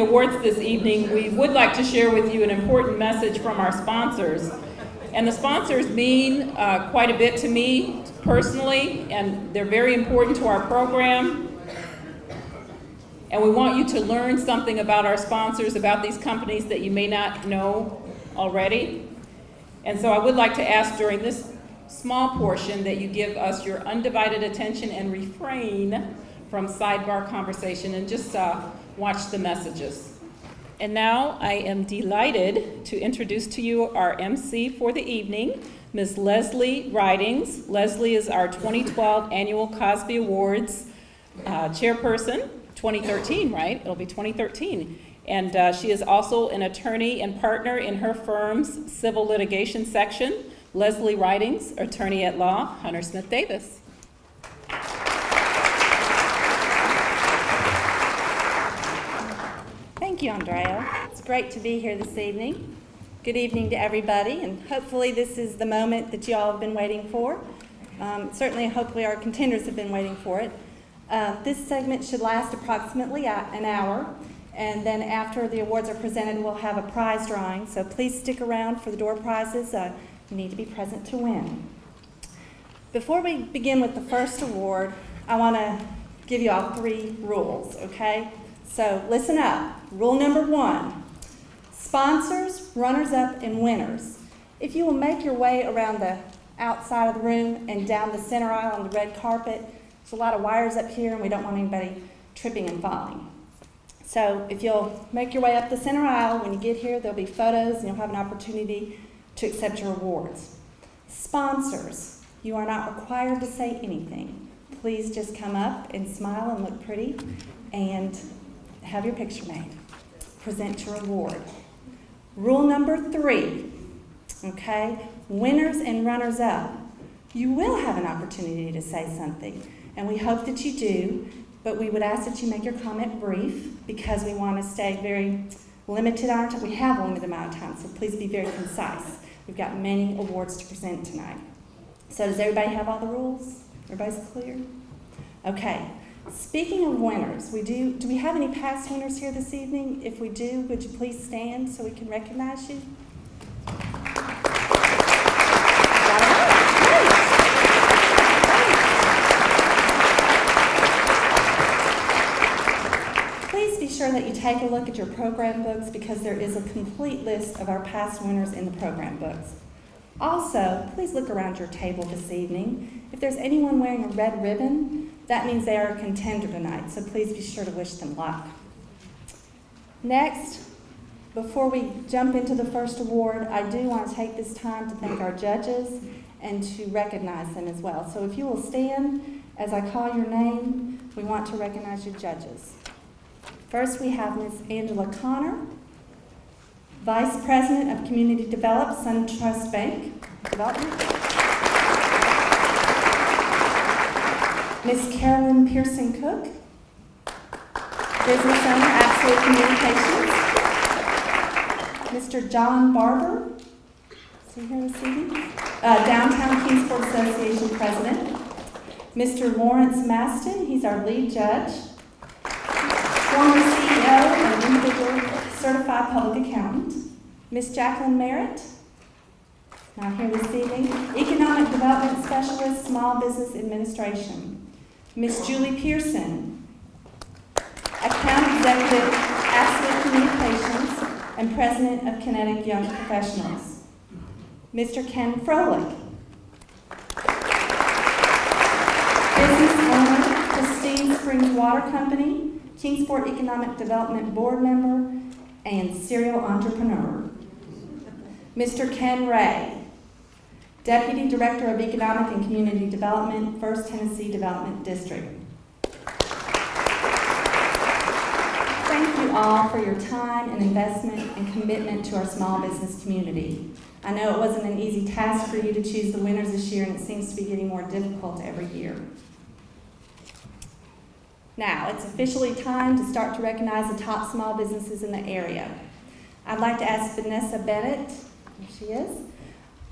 awards this evening, we would like to share with you an important message from our sponsors. And the sponsors mean quite a bit to me personally, and they're very important to our program. And we want you to learn something about our sponsors, about these companies that you may not know already. And so I would like to ask during this small portion that you give us your undivided attention and refrain from sidebar conversation and just watch the messages. And now I am delighted to introduce to you our MC for the evening, Ms. Leslie Ridings. Leslie is our 2012 Annual KOSBE Awards chairperson, 2013, right? It'll be 2013. And she is also an attorney and partner in her firm's civil litigation section. Leslie Ridings, attorney at law, Hunter Smith Davis. Thank you, Andrea. It's great to be here this evening. Good evening to everybody, and hopefully this is the moment that you all have been waiting for. Hopefully our contenders have been waiting for it. This segment should last approximately an hour, and then after the awards are presented, we'll have a prize drawing, so please stick around for the door prizes. You need to be present to win. Before we begin with the first award, I want to give you all 3 rules, okay? So listen up. Rule number 1, sponsors, runners-up, and winners. If you will make your way around the outside of the room and down the center aisle on the red carpet, there's a lot of wires up here and we don't want anybody tripping and falling. So if you'll make your way up the center aisle, when you get here, there'll be photos and you'll have an opportunity to accept your awards. Sponsors, you are not required to say anything. Please just come up and smile and look pretty and have your picture made. Present your award. Rule number 3, okay? Winners and runners up. You will have an opportunity to say something, and we hope that you do, but we would ask that you make your comment brief because we want to stay very limited on our time. We have a limited amount of time, so please be very concise. We've got many awards to present tonight. So does everybody have all the rules? Everybody's clear? Okay. Speaking of winners, do we have any past winners here this evening? If we do, would you please stand so we can recognize you? Please be sure that you take a look at your program books because there is a complete list of our past winners in the program books. Also, please look around your table this evening. If there's anyone wearing a red ribbon, that means they are a contender tonight, so please be sure to wish them luck. Next, before we jump into the first award, I do want to take this time to thank our judges and to recognize them as well. So if you will stand as I call your name, we want to recognize your judges. First, we have Ms. Angela Connor, Vice President of Community Development, SunTrust Bank Development. Ms. Carolyn Pearson-Cook, Business Owner, Absolute Communications. Mr. John Barber, is he here this evening? Downtown Kingsport Association President. Mr. Lawrence Maston, he's our lead judge. Former CEO and individual certified public accountant. Ms. Jacqueline Merritt, not here this evening. Economic Development Specialist, Small Business Administration. Ms. Julie Pearson, Account Executive, Absolute Communications, and President of Kinetic Young Professionals. Mr. Ken Froelich, Business Owner, Pristine Springs Water Company, Kingsport Economic Development Board Member, and Serial Entrepreneur. Mr. Ken Ray, Deputy Director of Economic and Community Development, 1st Tennessee Development District. Thank you all for your time and investment and commitment to our small business community. I know it wasn't an easy task for you to choose the winners this year, and it seems to be getting more difficult every year. Now, it's officially time to start to recognize the top small businesses in the area. I'd like to ask Vanessa Bennett, there she is,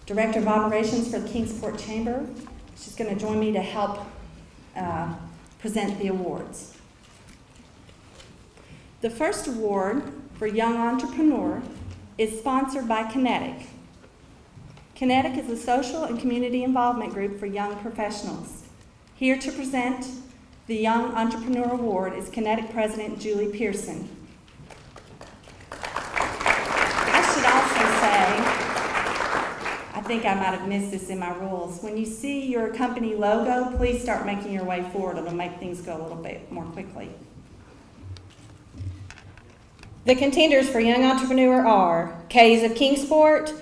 Director of Operations for the Kingsport Chamber. She's going to join me to help present the awards. The first award for Young Entrepreneur is sponsored by Kinetic. Kinetic is a social and community involvement group for young professionals. Here to present the Young Entrepreneur Award is Kinetic President Julie Pearson. I should also say, I think I might have missed this in my rules. When you see your company logo, please start making your way forward. It'll make things go a little bit more quickly. The contenders for Young Entrepreneur are K's of Kingsport,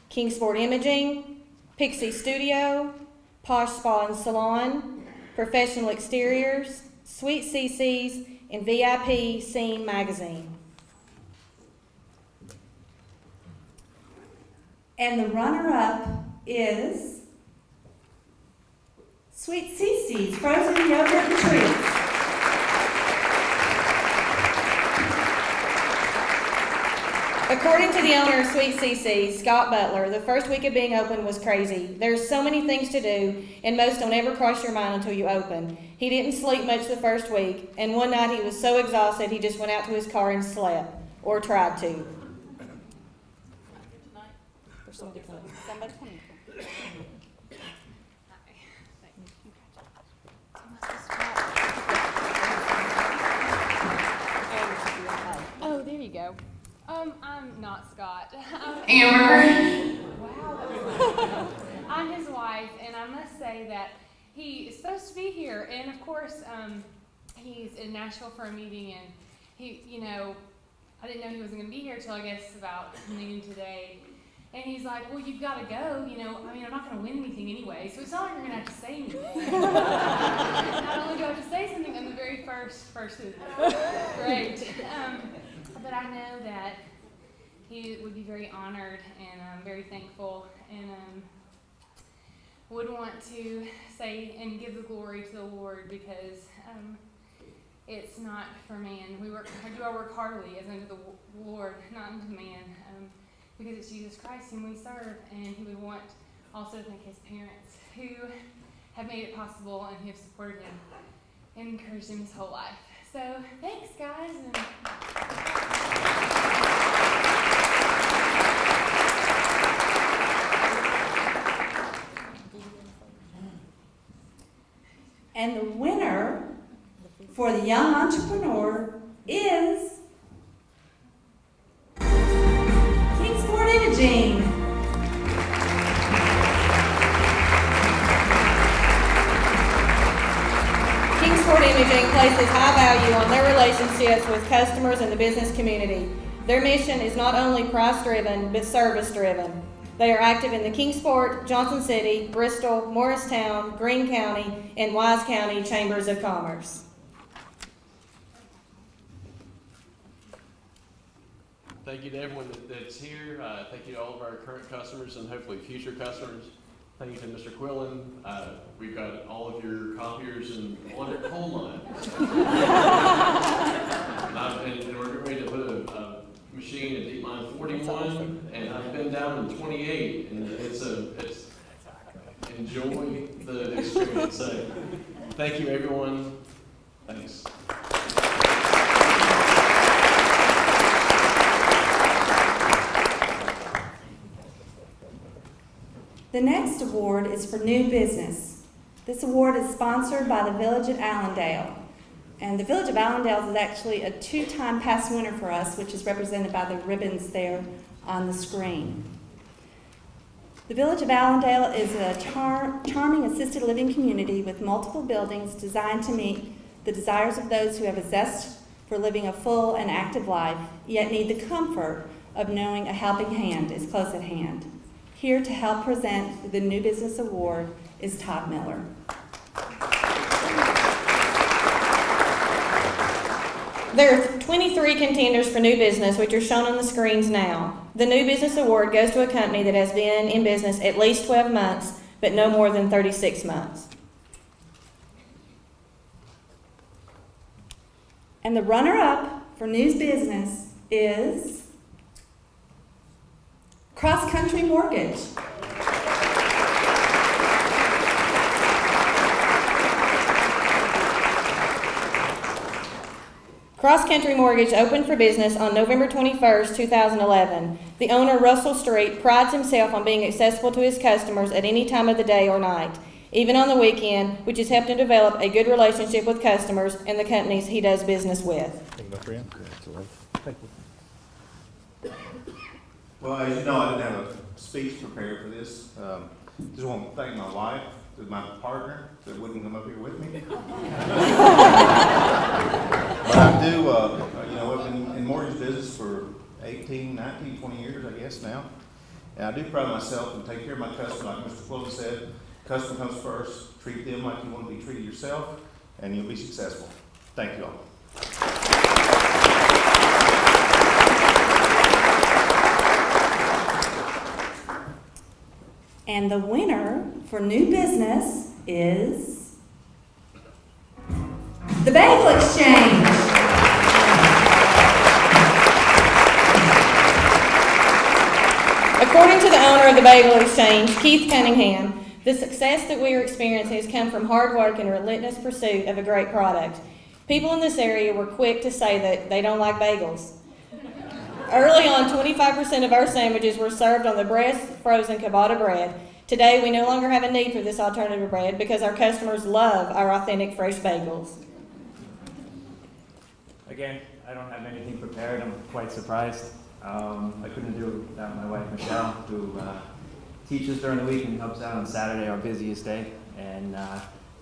Kingsport Imaging, Pixie Studio, Posh Spa and Salon, Professional Exteriors, Sweet CC's, and VIP Scene Magazine. And the runner-up is Sweet CC's Frozen Yogurt and Treats. According to the owner of Sweet CC, Scott Butler, the first week of being open was crazy. There's so many things to do, and most don't ever cross your mind until you open. He didn't sleep much the first week, and one night he was so exhausted he just went out to his car and slept, or tried to. Oh, there you go. I'm not Scott. Amber. Wow. I'm his wife, and I must say that he is supposed to be here, and of course, he's in Nashville for a meeting, and I didn't know he wasn't going to be here till I guess about noon today. And he's like, well, you've got to go, I'm not going to win anything anyway, so it's not like you're going to have to say anything. Not only do I have to say something, I'm the very first person. Great. But I know that he would be very honored and very thankful and would want to say and give the glory to the Lord because it's not for man. I do our work heartily as unto the Lord, not unto man, because it's Jesus Christ whom we serve, and he would want also to thank his parents who have made it possible and who have supported him and encouraged him his whole life. So thanks, guys. And the winner for the Young Entrepreneur is Kingsport Imaging. Kingsport Imaging places high value on their relationships with customers and the business community. Their mission is not only price-driven, but service-driven. They are active in the Kingsport, Johnson City, Bristol, Morristown, Greene County, and Wise County Chambers of Commerce. Thank you to everyone that's here. Thank you to all of our current customers and hopefully future customers. Thank you to Mr. Quillen. We've got all of your copiers and on at coal mine. and we're ready to put a machine at deep mine 41, and I've been down in 28, and it's enjoy the experience. So, thank you everyone. Thanks. The next award is for new business. This award is sponsored by the Village of Allendale. And the Village of Allendale is actually a 2-time past winner for us, which is represented by the ribbons there on the screen. The Village of Allendale is a charming assisted living community with multiple buildings designed to meet the desires of those who have a zest for living a full and active life, yet need the comfort of knowing a helping hand is close at hand. Here to help present the New Business Award is Todd Miller. There are 23 contenders for new business, which are shown on the screens now. The New Business Award goes to a company that has been in business at least 12 months, but no more than 36 months. And the runner-up for News Business is Cross Country Mortgage. Cross Country Mortgage opened for business on November 21st, 2011. The owner, Russell Street, prides himself on being accessible to his customers at any time of the day or night, even on the weekend, which has helped him develop a good relationship with customers and the companies he does business with. Thank you, my friend. Thank you. Well, as you know, I didn't have a speech prepared for this. Just want to thank my wife, my partner, that wouldn't come up here with me. But I do, I've been in mortgage business for 18, 19, 20 years, I guess now. And I do pride myself and take care of my customer, like Mr. Quillen said. Customer comes first. Treat them like you want to be treated yourself, and you'll be successful. Thank you all. And the winner for new business is the Bagel Exchange. According to the owner of the Bagel Exchange, Keith Cunningham, the success that we are experiencing has come from hard work and relentless pursuit of a great product. People in this area were quick to say that they don't like bagels. Early on, 25% of our sandwiches were served on the breast frozen ciabatta bread. Today, we no longer have a need for this alternative bread because our customers love our authentic fresh bagels. Again, I don't have anything prepared. I'm quite surprised. I couldn't do it without my wife, Michelle, who teaches during the week and helps out on Saturday, our busiest day. And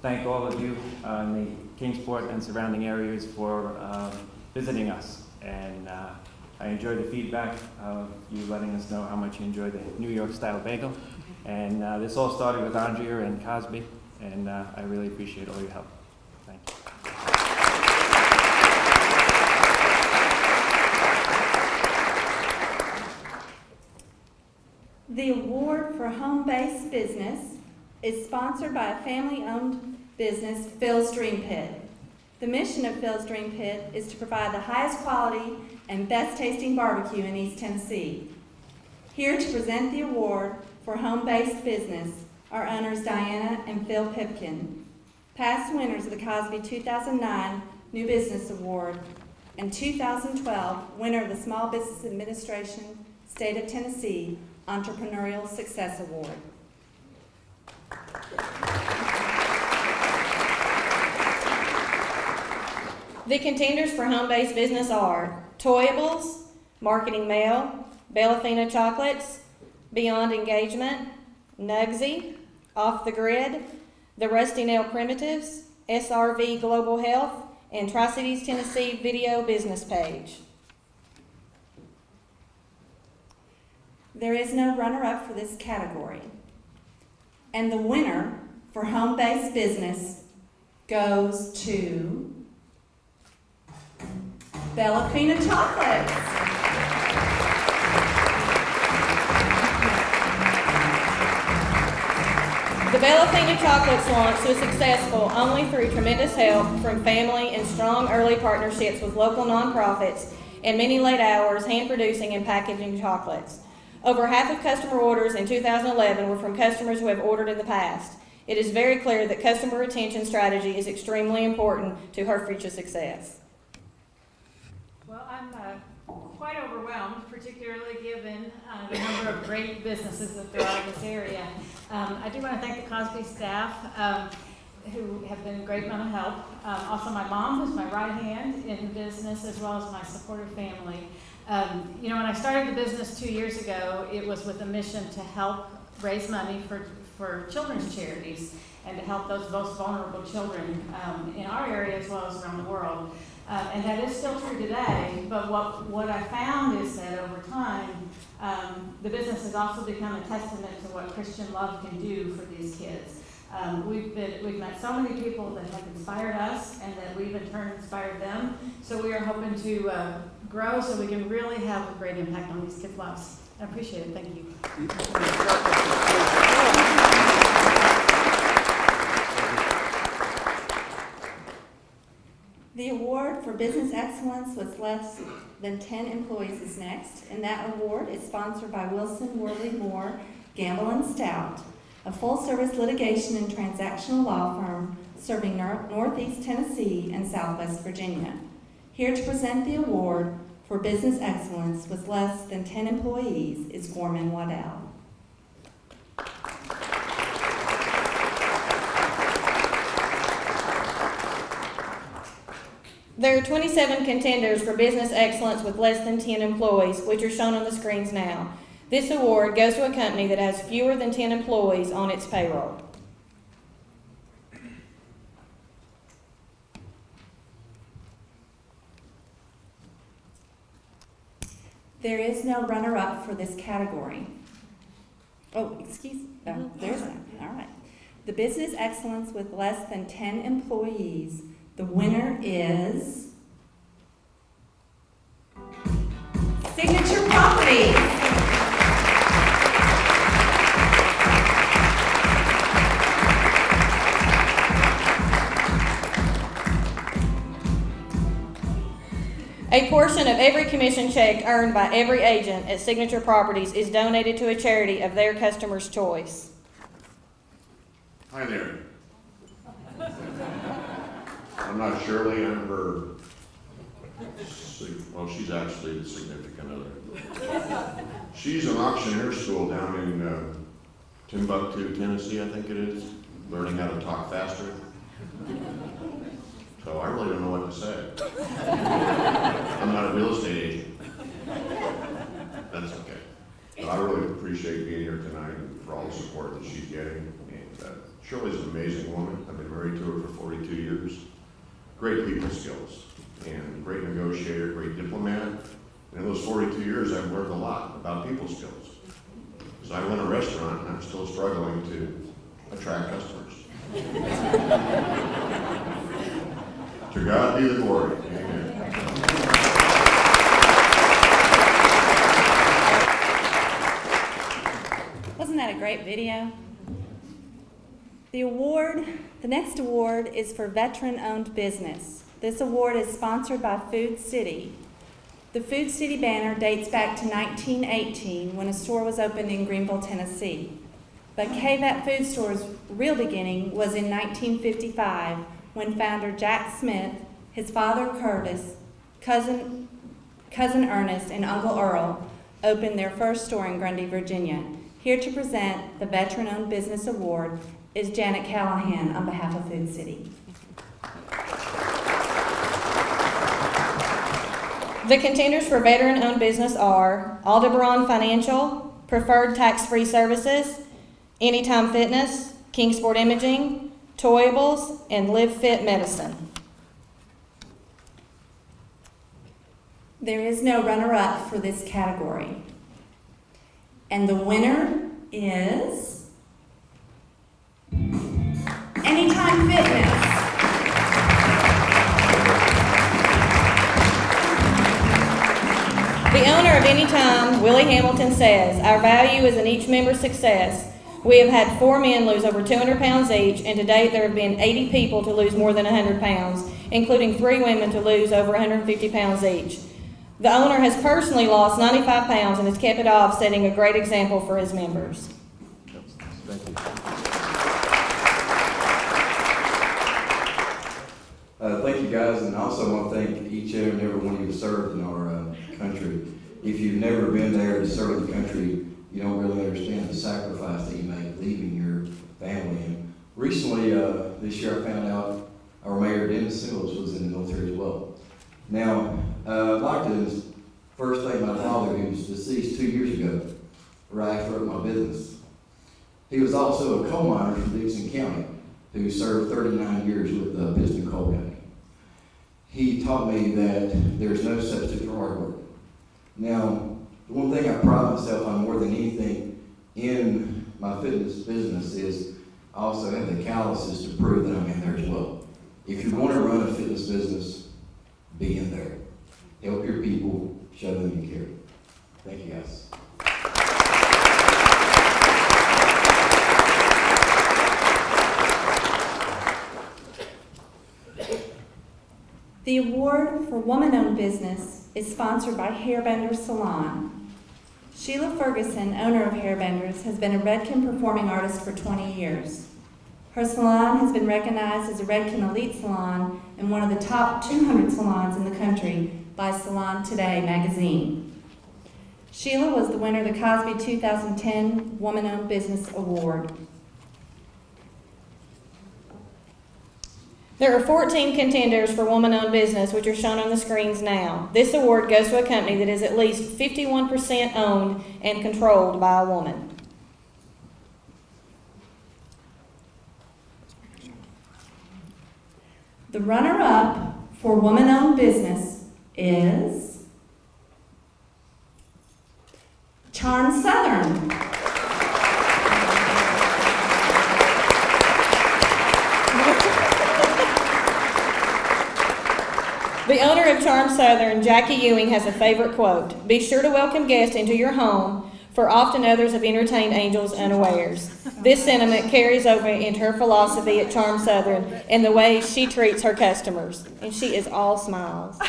thank all of you in the Kingsport and surrounding areas for visiting us. And I enjoy the feedback of you letting us know how much you enjoy the New York style bagel. And this all started with Andrea and KOSBE, and I really appreciate all your help. Thank you. The award for home-based business is sponsored by a family-owned business, Phil's Dream Pit. The mission of Phil's Dream Pit is to provide the highest quality and best tasting barbecue in East Tennessee. Here to present the award for home-based business are owners Diana and Phil Pipkin, past winners of the KOSBE 2009 New Business Award and 2012 winner of the Small Business Administration State of Tennessee Entrepreneurial Success Award. The contenders for home-based business are Toyables, Marketing Mail, Bellafina Chocolates, Beyond Engagement, Nugsy, Off the Grid, The Rusty Nail Primitives, SRV Global Health, and Tri-Cities Tennessee Video Business Page. There is no runner-up for this category. And the winner for home-based business goes to Bellafina Chocolates. The Bellafina Chocolates launch was successful only through tremendous help from family and strong early partnerships with local nonprofits and many late hours hand-producing and packaging chocolates. Over half of customer orders in 2011 were from customers who have ordered in the past. It is very clear that customer retention strategy is extremely important to her future success. Well, I'm quite overwhelmed, particularly given the number of great businesses that there are in this area. I do want to thank the KOSBE staff who have been a great amount of help. Also my mom, who's my right hand in business, as well as my supportive family. When I started the business 2 years ago, it was with a mission to help raise money for children's charities and to help those most vulnerable children in our area as well as around the world. And that is still true today, but what I found is that over time, the business has also become a testament to what Christian love can do for these kids. We've met so many people that have inspired us and that we've in turn inspired them. So we are hoping to grow so we can really have a great impact on these kids' lives. I appreciate it. Thank you. The award for business excellence with less than 10 employees is next, and that award is sponsored by Wilson Worley Moore, Gamble & Stout, a full-service litigation and transactional law firm serving Northeast Tennessee and Southwest Virginia. Here to present the award for business excellence with less than 10 employees is Gorman Waddell. There are 27 contenders for business excellence with less than 10 employees, which are shown on the screens now. This award goes to a company that has fewer than 10 employees on its payroll. There is no runner-up for this category. There's none. All right. The business excellence with less than 10 employees. The winner is Signature Properties. A portion of every commission check earned by every agent at Signature Properties is donated to a charity of their customer's choice. Hi there. I'm not Shirley, I'm her, well, she's actually the significant other. She's an auctioneer school down in Timbuktu, Tennessee, I think it is, learning how to talk faster. So I really don't know what to say. I'm not a real estate agent. That's okay. But I really appreciate being here tonight and for all the support that she's getting. And Shirley's an amazing woman. I've been married to her for 42 years. Great people skills and great negotiator, great diplomat. And in those 42 years, I've learned a lot about people skills. Because I run a restaurant and I'm still struggling to attract customers. To God be the glory. Amen. Wasn't that a great video? The next award is for veteran-owned business. This award is sponsored by Food City. The Food City banner dates back to 1918 when a store was opened in Greenville, Tennessee. But KVAT Food Store's real beginning was in 1955 when founder Jack Smith, his father Curtis, cousin Ernest, and Uncle Earl opened their first store in Grundy, Virginia. Here to present the Veteran-Owned Business Award is Janet Callahan on behalf of Food City. The contenders for veteran-owned business are Aldebaran Financial, Preferred Tax-Free Services, Anytime Fitness, Kingsport Imaging, Toyables, and Live Fit Medicine. There is no runner-up for this category. And the winner is Anytime Fitness. The owner of Anytime, Willie Hamilton, says, "Our value is in each member's success. We have had 4 men lose over 200 pounds each, and to date there have been 80 people to lose more than 100 pounds, including 3 women to lose over 150 pounds each. The owner has personally lost 95 pounds and has kept it off, setting a great example for his members." Thank you. Thank you guys, and I also want to thank each and every one of you who served in our country. If you've never been there to serve the country, you don't really understand the sacrifice that you make leaving your family. And recently, this year, I found out our mayor, Dennis Sills, was in the military as well. Now, I'd like to first thank my father, who was deceased 2 years ago, right after I wrote my business. He was also a coal miner from Dixon County, who served 39 years with the Piston Coal Company. He taught me that there's no substitute for hard work. Now, the one thing I pride myself on more than anything in my fitness business is I also have the calluses to prove that I'm in there as well. If you're going to run a fitness business, be in there. Help your people, show them you care. Thank you, guys. The award for woman-owned business is sponsored by Hairbenders Salon. Sheila Ferguson, owner of Hairbenders, has been a Redken performing artist for 20 years. Her salon has been recognized as a Redken Elite Salon and one of the top 200 salons in the country by Salon Today magazine. Sheila was the winner of the KOSBE 2010 Woman-Owned Business Award. There are 14 contenders for woman-owned business, which are shown on the screens now. This award goes to a company that is at least 51% owned and controlled by a woman. The runner-up for woman-owned business is Charm Southern. The owner of Charm Southern, Jackie Ewing, has a favorite quote: "Be sure to welcome guests into your home, for often others have entertained angels unawares." This sentiment carries over into her philosophy at Charm Southern and the way she treats her customers. And she is all smiles.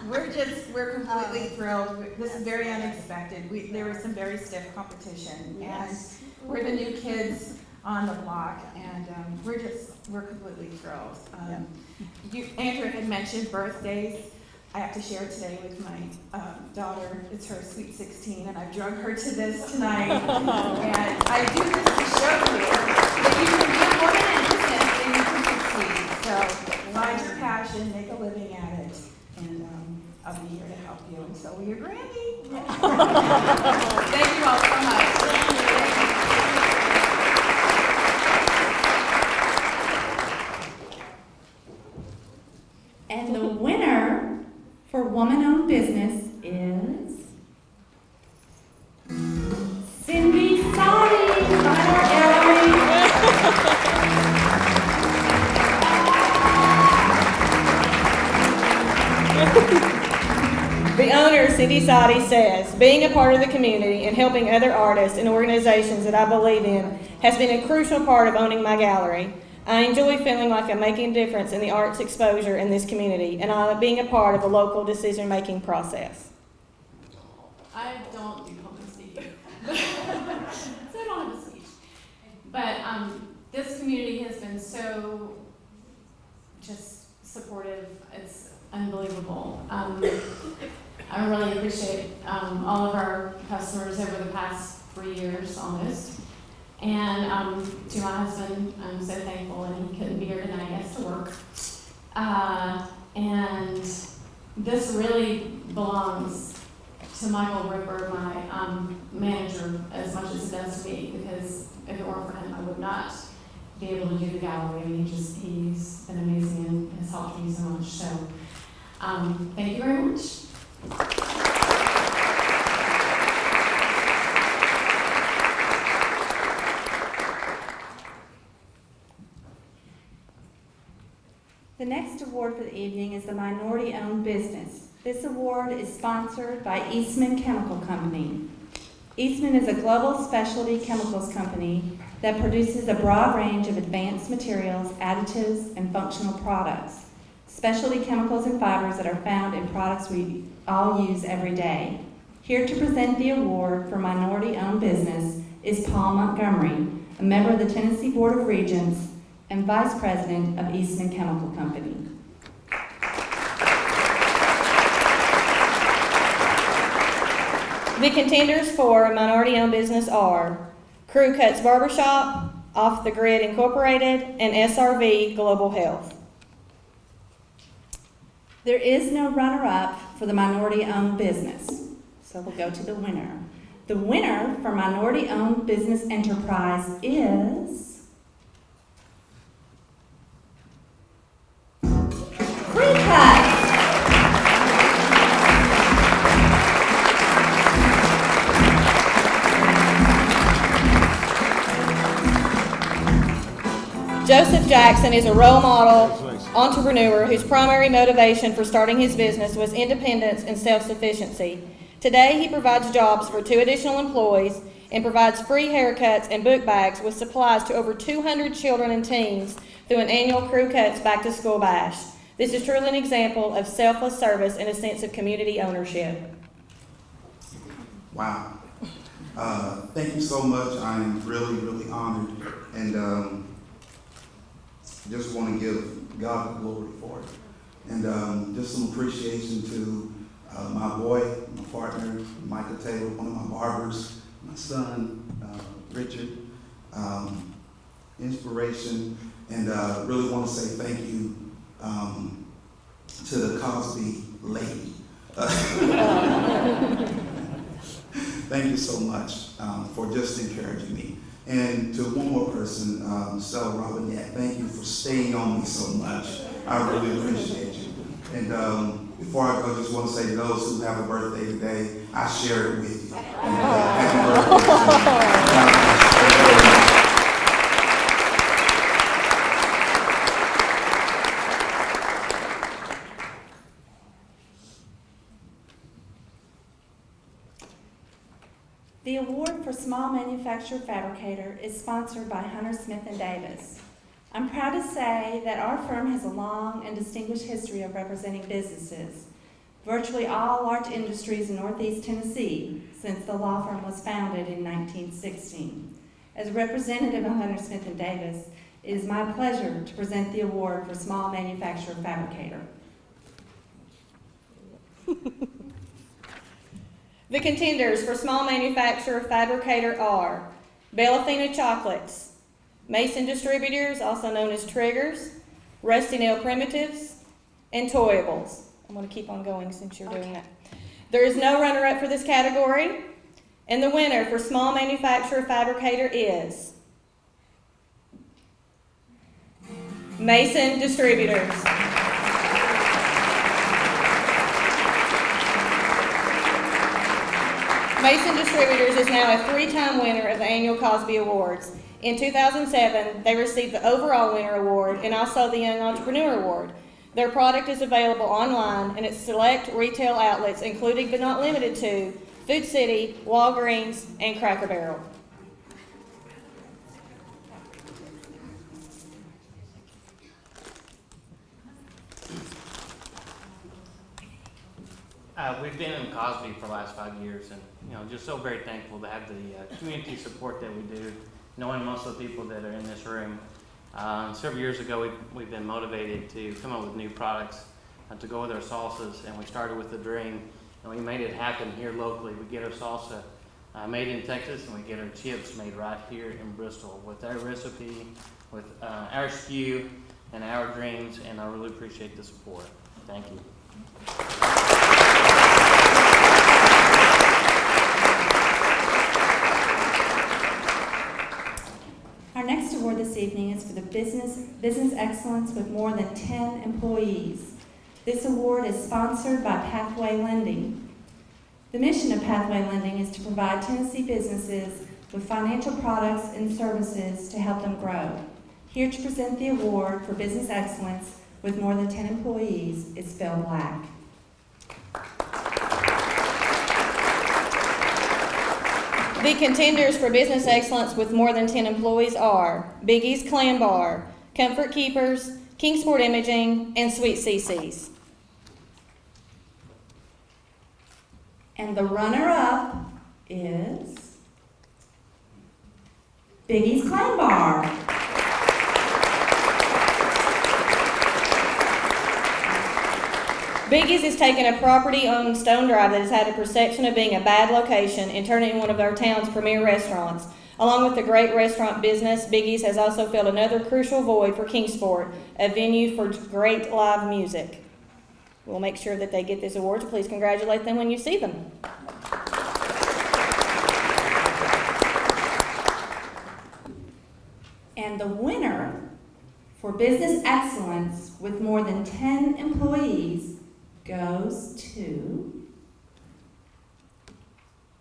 We're completely thrilled. This is very unexpected. There was some very stiff competition. Yes. And we're the new kids on the block, and we're completely thrilled. Andrew had mentioned birthdays. I have to share today with my daughter. It's her sweet 16, and I've drug her to this tonight. And I do this to show you that you can be more than business and you can succeed. So find your passion, make a living at it, and I'll be here to help you. And so will your Granny. Thank you all so much. And the winner for woman-owned business is Cindy Sadi from our gallery. The owner, Cindy Sadi, says, "Being a part of the community and helping other artists and organizations that I believe in has been a crucial part of owning my gallery. I enjoy feeling like I'm making a difference in the arts exposure in this community, and I like being a part of the local decision-making process." I don't do public speaking, so I don't have a speech. But this community has been so just supportive. It's unbelievable. I really appreciate all of our customers over the past 3 years almost. And to my husband, I'm so thankful, and he couldn't be here tonight, he has to work. And this really belongs to Michael Ripper, my manager, as much as it does to me, because if it weren't for him, I would not be able to do the gallery. I mean, he's been amazing and has helped me so much. So thank you very much. The next award for the evening is the Minority-Owned Business. This award is sponsored by Eastman Chemical Company. Eastman is a global specialty chemicals company that produces a broad range of advanced materials, additives, and functional products. Specialty chemicals and fibers that are found in products we all use every day. Here to present the award for Minority-Owned Business is Paul Montgomery, a member of the Tennessee Board of Regents and Vice President of Eastman Chemical Company. The contenders for minority-owned business are Crew Cuts Barbershop, Off the Grid Incorporated, and SRV Global Health. There is no runner-up for the minority-owned business, so we'll go to the winner. The winner for minority-owned business enterprise is Crew Cuts. Joseph Jackson is a role model entrepreneur whose primary motivation for starting his business was independence and self-sufficiency. Today, he provides jobs for 2 additional employees and provides free haircuts and book bags with supplies to over 200 children and teens through an annual Crew Cuts Back to School Bash. This is truly an example of selfless service and a sense of community ownership. Wow. Thank you so much. I am really, really honored, and just want to give God the glory for it. And just some appreciation to my boy, my partner, Michael Taylor, one of my barbers, my son, Richard, inspiration, and really want to say thank you to the KOSBE lady. Thank you so much for just encouraging me. And to one more person, Stella Robinette, thank you for staying on me so much. I really appreciate you. And before I go, I just want to say to those who have a birthday today, I share it with you. And, happy birthday to you. The award for Small Manufacturer Fabricator is sponsored by Hunter Smith & Davis. I'm proud to say that our firm has a long and distinguished history of representing businesses, virtually all large industries in Northeast Tennessee since the law firm was founded in 1916. As representative of Hunter Smith & Davis, it is my pleasure to present the award for Small Manufacturer Fabricator. The contenders for Small Manufacturer Fabricator are Bellafina Chocolates, Mason Distributors, also known as Triggers, Rusty Nail Primitives, and Toyables. I'm going to keep on going since you're doing that. There is no runner-up for this category, and the winner for Small Manufacturer Fabricator is Mason Distributors. Mason Distributors is now a 3-time winner of the annual KOSBE Awards. In 2007, they received the overall winner award and also the Young Entrepreneur Award. Their product is available online and at select retail outlets, including but not limited to Food City, Walgreens, and Cracker Barrel. We've been in KOSBE for the last 5 years, and just so very thankful to have the community support that we do, knowing most of the people that are in this room. Several years ago, we've been motivated to come up with new products to go with our salsas, and we started with the dream, and we made it happen here locally. We get our salsa made in Texas, and we get our chips made right here in Bristol with our recipe, with our SKU, and our dreams, and I really appreciate the support. Thank you. Our next award this evening is for the Business Excellence with more than 10 employees. This award is sponsored by Pathway Lending. The mission of Pathway Lending is to provide Tennessee businesses with financial products and services to help them grow. Here to present the award for Business Excellence with more than 10 employees is Phil Black. The contenders for Business Excellence with more than 10 employees are Biggie's Clam Bar, Comfort Keepers, Kingsport Imaging, and Sweet CC's. And the runner-up is Biggie's Clam Bar. Biggie's has taken a property on Stone Drive that has had a perception of being a bad location and turned it into one of our town's premier restaurants. Along with the great restaurant business, Biggie's has also filled another crucial void for Kingsport, a venue for great live music. We'll make sure that they get this award, so please congratulate them when you see them. And the winner for Business Excellence with more than 10 employees goes to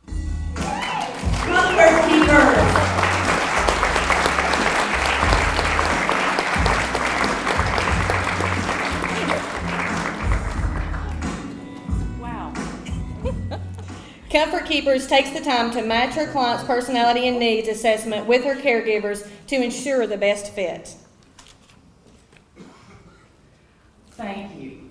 Comfort Keepers. Wow. Comfort Keepers takes the time to match her client's personality and needs assessment with her caregivers to ensure the best fit. Thank you.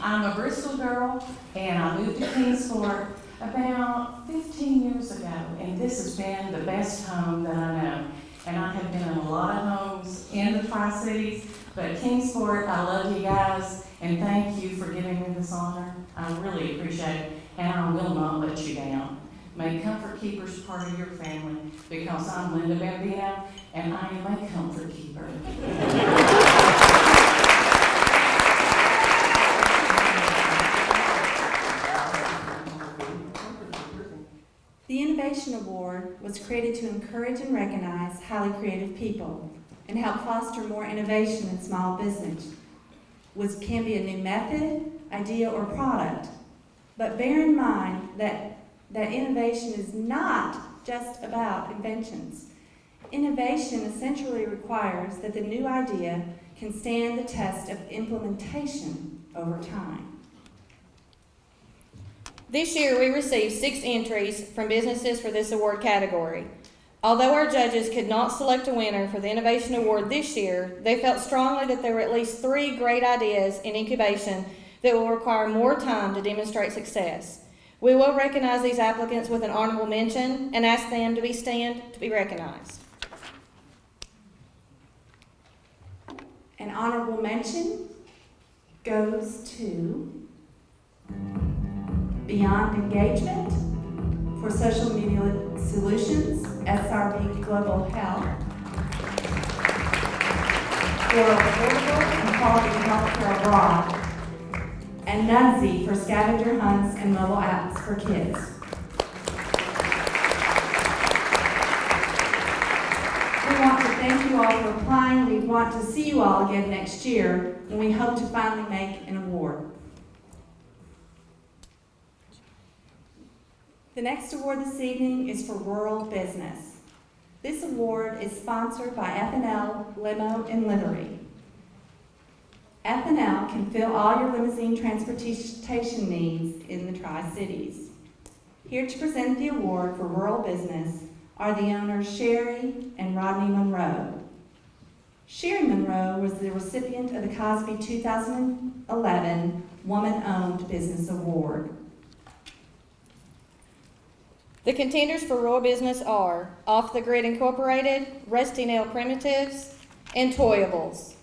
I'm a Bristol girl, and I moved to Kingsport about 15 years ago, and this has been the best home that I know. And I have been in a lot of homes in the Tri-Cities, but Kingsport, I love you guys, and thank you for giving me this honor. I really appreciate it, and I will not let you down. Make Comfort Keepers part of your family, because I'm Linda Bambino, and I am a Comfort Keeper. The Innovation Award was created to encourage and recognize highly creative people and help foster more innovation in small business, which can be a new method, idea, or product. But bear in mind that innovation is not just about inventions. Innovation essentially requires that the new idea can stand the test of implementation over time. This year, we received 6 entries from businesses for this award category. Although our judges could not select a winner for the Innovation Award this year, they felt strongly that there were at least 3 great ideas in incubation that will require more time to demonstrate success. We will recognize these applicants with an honorable mention and ask them to stand to be recognized. An honorable mention goes to Beyond Engagement for Social Media Solutions, SRB Global Health, for affordable and quality healthcare abroad, and Nunzi for scavenger hunts and mobile apps for kids. We want to thank you all for applying. We want to see you all again next year, and we hope to finally make an award. The next award this evening is for Rural Business. This award is sponsored by F&L Limo and Livery. F&L can fill all your limousine transportation needs in the Tri-Cities. Here to present the award for Rural Business are the owners Sherry and Rodney Monroe. Sherry Monroe was the recipient of the KOSBE 2011 Woman-Owned Business Award. The contenders for rural business are Off the Grid Incorporated, Rusty Nail Primitives, and Toyables.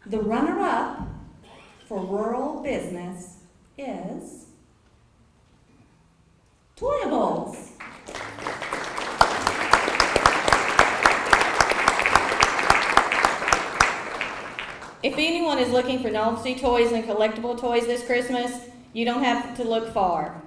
The runner-up for rural business is Toyables. If anyone is looking for novelty toys and collectible toys this Christmas, you don't have to look far.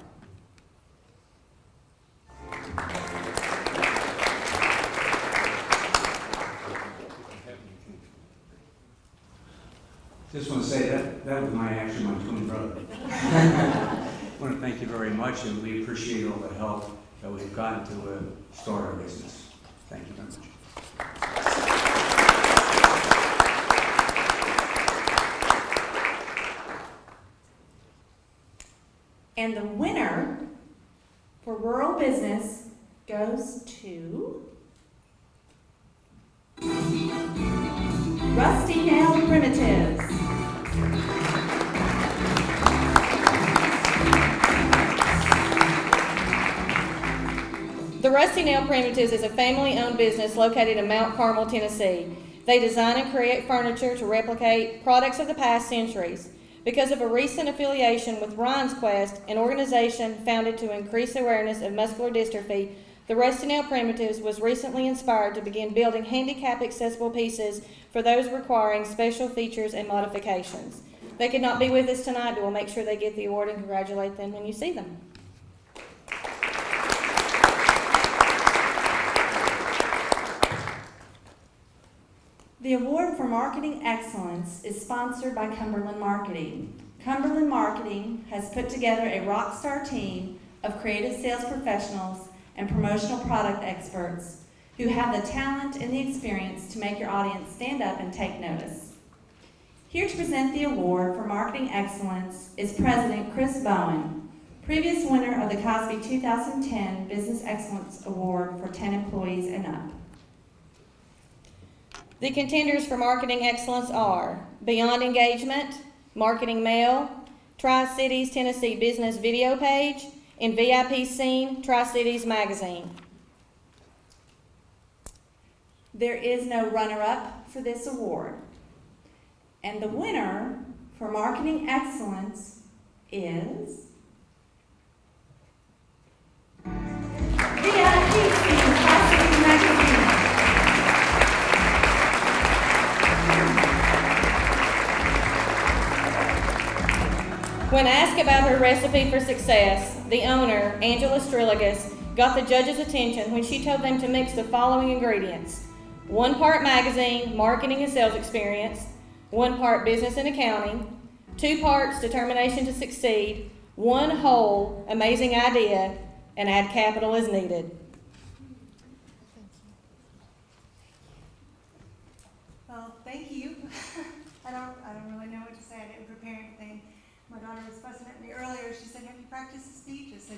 Just want to say that was actually my twin brother. I want to thank you very much, and we appreciate all the help that we've gotten to start our business. Thank you very much. And the winner for rural business goes to Rusty Nail Primitives. The Rusty Nail Primitives is a family-owned business located in Mount Carmel, Tennessee. They design and create furniture to replicate products of the past centuries. Because of a recent affiliation with Ryan's Quest, an organization founded to increase awareness of muscular dystrophy, the Rusty Nail Primitives was recently inspired to begin building handicap-accessible pieces for those requiring special features and modifications. They could not be with us tonight, but we'll make sure they get the award and congratulate them when you see them. The award for marketing excellence is sponsored by Cumberland Marketing. Cumberland Marketing has put together a rock star team of creative sales professionals and promotional product experts who have the talent and the experience to make your audience stand up and take notice. Here to present the award for marketing excellence is President Chris Bowen, previous winner of the KOSBE 2010 Business Excellence Award for 10 employees and up. The contenders for marketing excellence are Beyond Engagement, Marketing Mail, Tri-Cities Tennessee Business Video Page, and VIP Scene, Tri-Cities Magazine. There is no runner-up for this award. And the winner for marketing excellence is VIP Scene, Tri-Cities Magazine. When asked about her recipe for success, the owner, Angela Striligus, got the judges' attention when she told them to mix the following ingredients: 1 part magazine, marketing and sales experience, 1 part business and accounting, 2 parts determination to succeed, 1 whole amazing idea, and add capital as needed. Well, thank you. I don't really know what to say. I didn't prepare anything. My daughter was fussing at me earlier. She said, "Have you practiced the speech?" I said,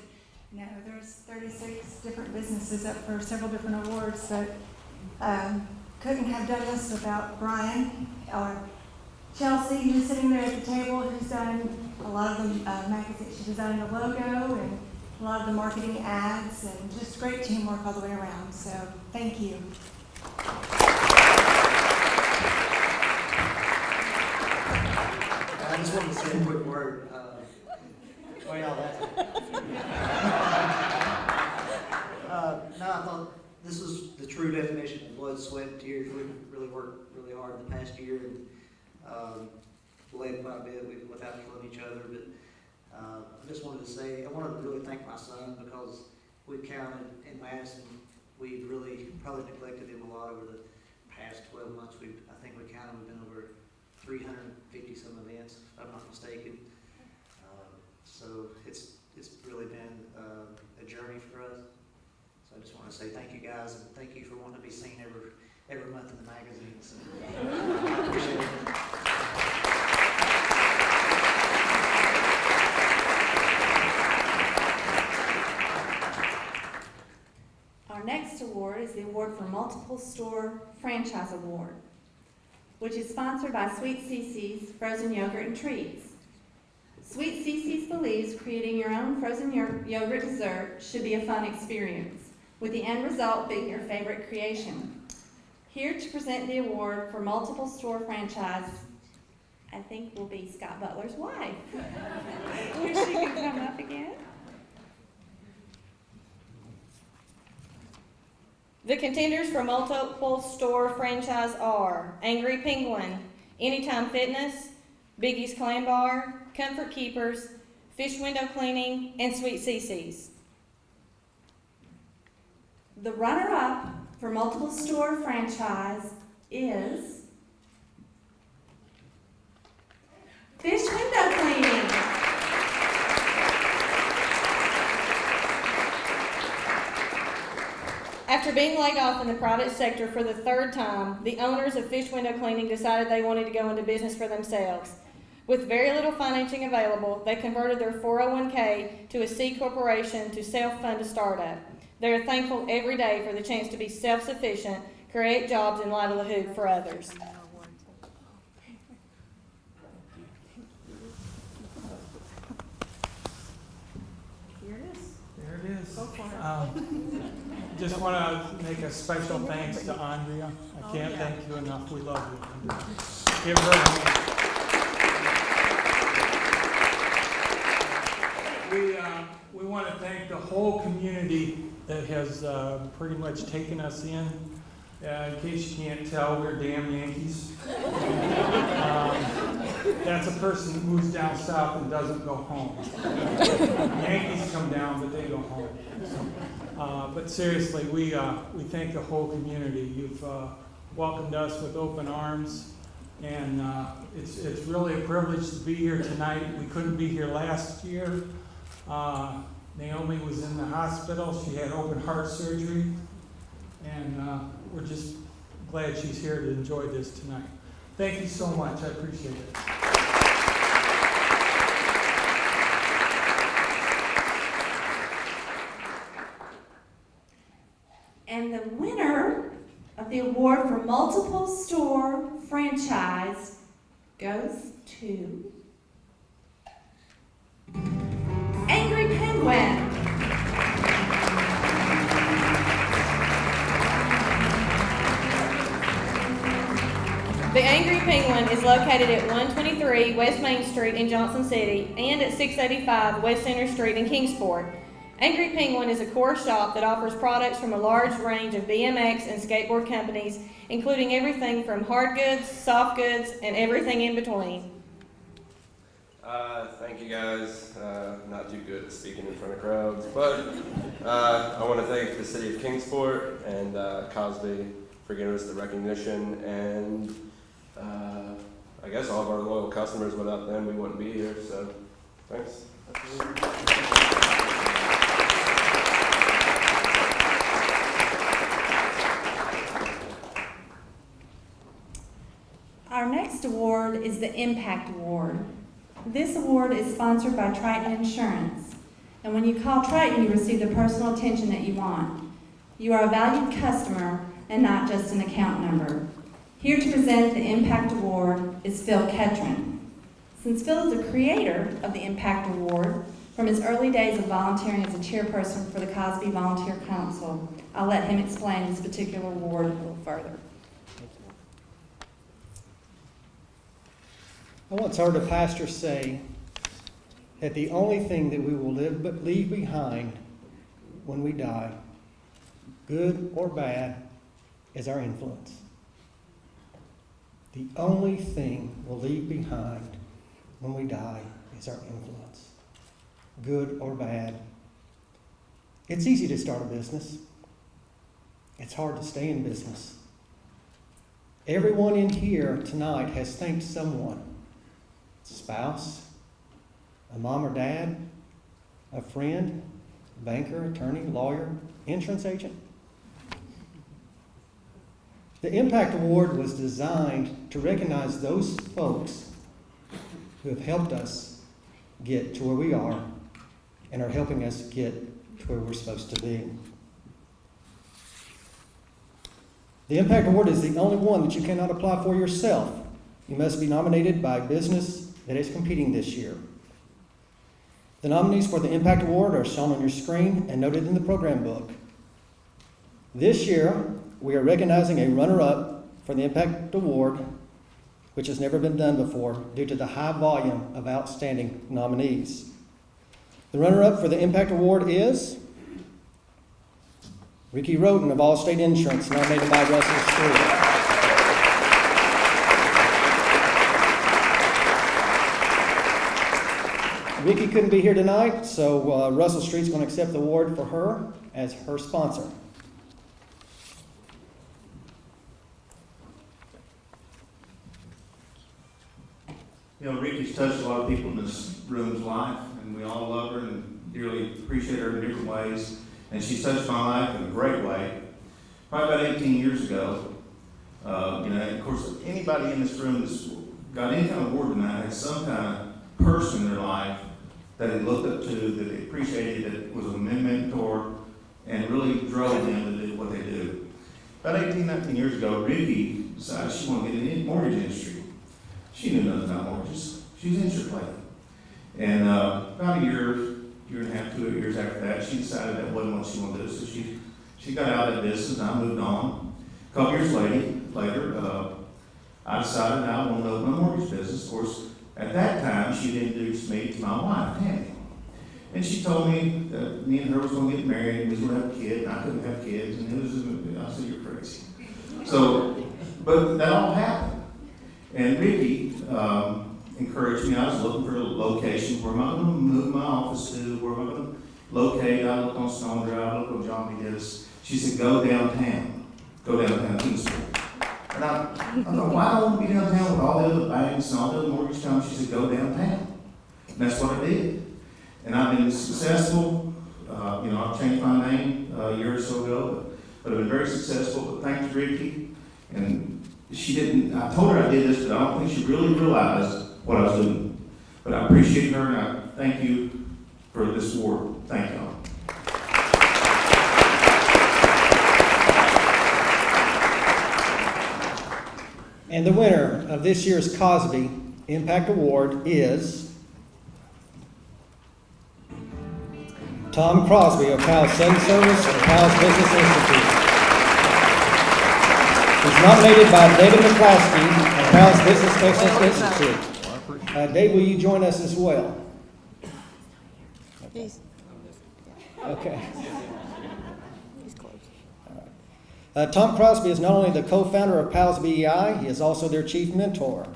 "No, there's 36 different businesses up for several different awards, but couldn't have done this without Brian or Chelsea, who's sitting there at the table, who's done a lot of the magazines. She designed the logo and a lot of the marketing ads, and just great teamwork all the way around. So thank you." I just wanted to say a quick word. Y'all no, I thought this was the true definition of blood, sweat, and tears. We've really worked really hard the past year and bled quite a bit without killing each other. But I just wanted to say, I wanted to really thank my son, because we've counted in Madison, we've really probably neglected him a lot over the past 12 months. I think we've been over 350 some events, if I'm not mistaken. So it's really been a journey for us. So I just want to say thank you guys, and thank you for wanting to be seen every month in the magazines. I appreciate it. Our next award is the award for Multiple Store Franchise Award, which is sponsored by Sweet Cece's Frozen Yogurt and Treats. Sweet Cece's believes creating your own frozen yogurt dessert should be a fun experience, with the end result being your favorite creation. Here to present the award for Multiple Store Franchise, I think will be Scott Butler's wife. Here she can come up again. The contenders for multiple store franchise are Angry Penguin, Anytime Fitness, Biggie's Clam Bar, Comfort Keepers, Fish Window Cleaning, and Sweet Cece's. The runner-up for multiple store franchise is Fish Window Cleaning. After being laid off in the private sector for the 3rd time, the owners of Fish Window Cleaning decided they wanted to go into business for themselves. With very little financing available, they converted their 401k to a C corporation to self-fund a startup. They are thankful every day for the chance to be self-sufficient, create jobs, and light the hood for others. Here it is. There it is. Go for it. Just want to make a special thanks to Andrea. I can't thank you enough. We love you, Andrea. Give her a hand. We want to thank the whole community that has pretty much taken us in. In case you can't tell, we're damn Yankees. That's a person that moves down south and doesn't go home. Yankees come down, but they go home. So, but seriously, we thank the whole community. You've welcomed us with open arms, and it's really a privilege to be here tonight. We couldn't be here last year. Naomi was in the hospital. She had open heart surgery, and we're just glad she's here to enjoy this tonight. Thank you so much. I appreciate it. And the winner of the award for multiple store franchise goes to Angry Penguin. The Angry Penguin is located at 123 West Main Street in Johnson City and at 685 West Center Street in Kingsport. Angry Penguin is a core shop that offers products from a large range of BMX and skateboard companies, including everything from hard goods, soft goods, and everything in between. Thank you guys. Not too good at speaking in front of crowds, but I want to thank the City of Kingsport and KOSBE for giving us the recognition, and I guess all of our loyal customers. Without them, we wouldn't be here, so thanks. Our next award is the Impact Award. This award is sponsored by Triton Insurance. And when you call Triton, you receive the personal attention that you want. You are a valued customer and not just an account number. Here to present the Impact Award is Phil Ketron. Since Phil is the creator of the Impact Award, from his early days of volunteering as a chairperson for the KOSBE Volunteer Council, I'll let him explain this particular award a little further. I once heard a pastor say that the only thing that we will leave behind when we die, good or bad, is our influence. The only thing we'll leave behind when we die is our influence, good or bad. It's easy to start a business. It's hard to stay in business. Everyone in here tonight has thanked someone. Spouse, a mom or dad, a friend, banker, attorney, lawyer, insurance agent. The Impact Award was designed to recognize those folks who have helped us get to where we are and are helping us get to where we're supposed to be. The Impact Award is the only one that you cannot apply for yourself. You must be nominated by a business that is competing this year. The nominees for the Impact Award are shown on your screen and noted in the program book. This year, we are recognizing a runner-up for the Impact Award, which has never been done before due to the high volume of outstanding nominees. The runner-up for the Impact Award is Ricky Roden of Allstate Insurance, nominated by Russell Street. Ricky couldn't be here tonight, so Russell Street's going to accept the award for her as her sponsor. You know, Ricky's touched a lot of people in this room's life, and we all love her and dearly appreciate her in different ways. And she's touched my life in a great way. Probably about 18 years ago, of course, anybody in this room that's got any kind of award tonight has some kind of person in their life that they looked up to, that they appreciated, that was a mentor, and really drove them to do what they do. About 18, 19 years ago, Ricky decided she wanted to get in the mortgage industry. She knew nothing about mortgages. She was an insurance lady. And about a year and a half, 2 years after that, she decided that wasn't what she wanted to do, so she got out of that business, and I moved on. A couple years later, I decided I wanted to open a mortgage business. Of course, at that time, she introduced me to my wife, Tammy. And she told me that me and her was going to get married, and we was going to have a kid, and I couldn't have kids, and I said, you're crazy. So, but that all happened. And Ricky encouraged me. I was looking for a location. Where am I going to move my office to? Where am I going to locate? I looked on Stone Drive. I looked on John B. Dennis. She said, go downtown. Go downtown Kingsport. And I thought, why do I want to be downtown with all the other banks and all the other mortgage companies? She said, go downtown. And that's what I did. And I've been successful. I've changed my name a year or so ago, but I've been very successful. But thanks to Ricky. And I told her I did this, but I don't think she really realized what I was doing. But I appreciate her, and I thank you for this award. Thank y'all. And the winner of this year's KOSBE Impact Award is Tom Crosby of Powell's Sun Service and Powell's Business Institute. He's nominated by David McClaskey of Powell's Business Excellence Institute. Dave, will you join us as well? Okay. Tom Crosby is not only the co-founder of Powell's BEI, he is also their chief mentor.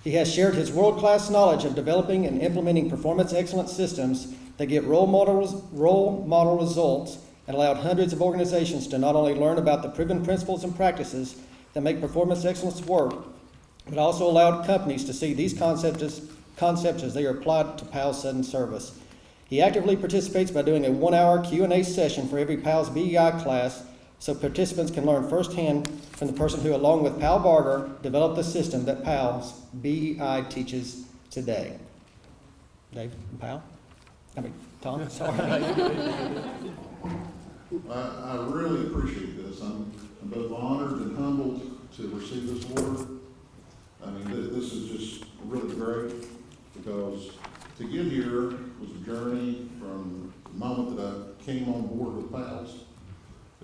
He has shared his world-class knowledge of developing and implementing performance excellence systems that get role model results and allowed hundreds of organizations to not only learn about the proven principles and practices that make performance excellence work, but also allowed companies to see these concepts as they are applied to Powell's Sudden Service. He actively participates by doing a 1-hour Q&A session for every Powell's BEI class, so participants can learn firsthand from the person who, along with Powell Barger, developed the system that Powell's BEI teaches today. Dave, Powell? Tom, sorry. I really appreciate this. I'm both honored and humbled to receive this award. I mean, this is just really great because to get here was a journey from the moment that I came on board with Powell's.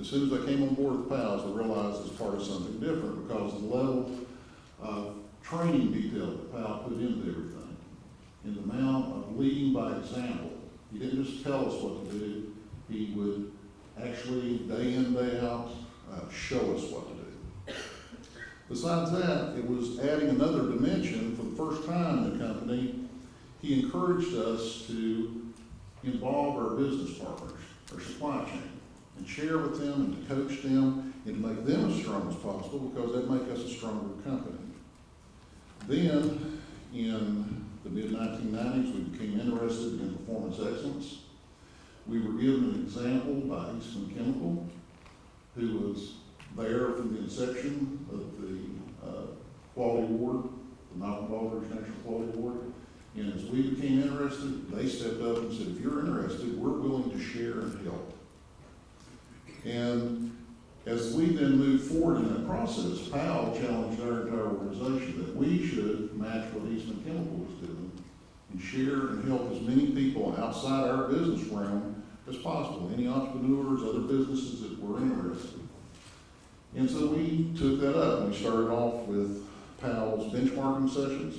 As soon as I came on board with Powell's, I realized it's part of something different because the level of training detail that Powell put into everything and the amount of leading by example. He didn't just tell us what to do, he would actually, day in, day out, show us what to do. Besides that, it was adding another dimension. For the first time in the company, he encouraged us to involve our business partners, our supply chain, and share with them and to coach them and to make them as strong as possible because that makes us a stronger company. Then, in the mid-1990s, we became interested in performance excellence. We were given an example by Eastman Chemical, who was there from the inception of the Quality Award, the Malcolm Baldrige National Quality Award. And as we became interested, they stepped up and said, if you're interested, we're willing to share and help. And as we then moved forward in that process, Powell challenged our entire organization that we should match what Eastman Chemical was doing and share and help as many people outside our business realm as possible, any entrepreneurs, other businesses that were interested. And so we took that up and we started off with Powell's benchmarking sessions,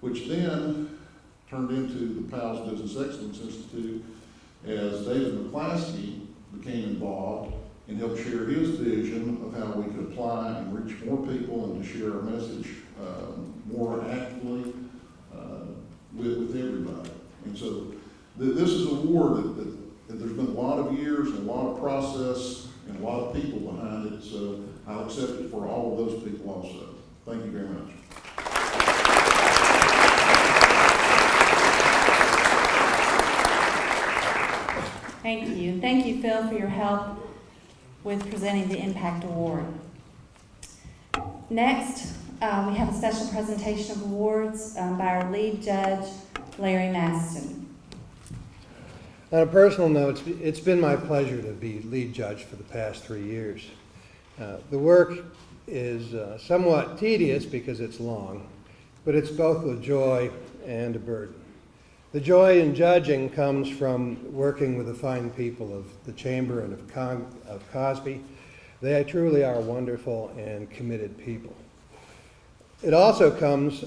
which then turned into the Powell's Business Excellence Institute as David McClaskey became involved and helped share his vision of how we could apply and reach more people and to share our message more actively with everybody. And so this is an award that there's been a lot of years and a lot of process and a lot of people behind it, so I'll accept it for all of those people also. Thank you very much. Thank you. Thank you, Phil, for your help with presenting the Impact Award. Next, we have a special presentation of awards by our lead judge, Larry Maston. On a personal note, it's been my pleasure to be lead judge for the past 3 years. The work is somewhat tedious because it's long, but it's both a joy and a burden. The joy in judging comes from working with the fine people of the Chamber and of KOSBE. They truly are wonderful and committed people. It also comes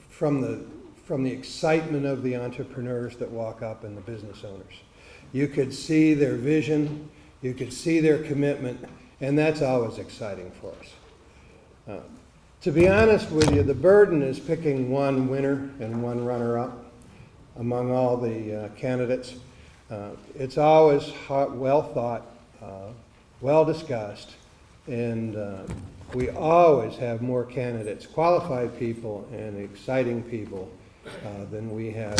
from the excitement of the entrepreneurs that walk up and the business owners. You could see their vision, you could see their commitment, and that's always exciting for us. To be honest with you, the burden is picking one winner and one runner-up among all the candidates. It's always well thought, well discussed, and we always have more candidates, qualified people and exciting people than we have